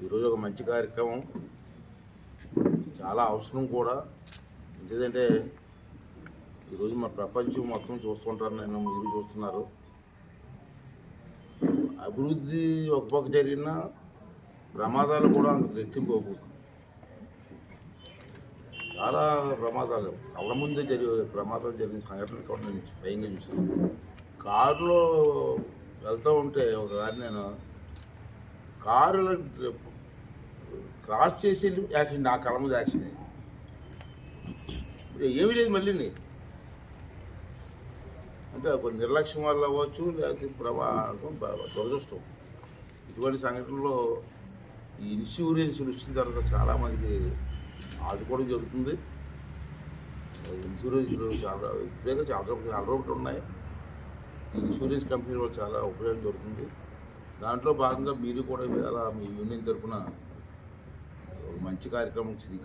ఈరోజు ఒక మంచి కార్యక్రమం, చాలా అవసరం కూడా. ఎందుకంటే ఈరోజు మన ప్రపంచం మొత్తం చూస్తుంటారు, మీరు చూస్తున్నారు. అభివృద్ధి ఒక పక్క జరిగిన ప్రమాదాలు కూడా అంత రెట్టింపు అవుతుంది. చాలా ప్రమాదాలు కళ్ళ ముందే ప్రమాదాలు జరిగిన సంఘటనలు కూడా నేను స్వయంగా చూసాను. కారులో వెళ్తూ ఉంటే ఒకసారి నేను కారులో క్రాస్ చేసి యాక్సిడెంట్, నా కళ్ళ మీద యాక్సిడెంట్ అయింది. ఏమీ లేదు మళ్ళీ అంటే కొన్ని నిర్లక్ష్యం వల్ల అవ్వచ్చు, లేకపోతే ప్రమాదం దురదృష్టం. ఇటువంటి సంఘటనలో ఈ ఇన్సూరెన్స్లు వచ్చిన తర్వాత చాలామందికి ఆదుకోవడం జరుగుతుంది. ఇన్సూరెన్స్లు చాలా ఇప్పుడే చాలా రూపాయలు ఉన్నాయి. ఈ ఇన్సూరెన్స్ కంపెనీ వల్ల చాలా ఉపయోగం జరుగుతుంది. దాంట్లో భాగంగా మీరు కూడా ఇవాళ మీ యూనియన్ తరఫున మంచి కార్యక్రమం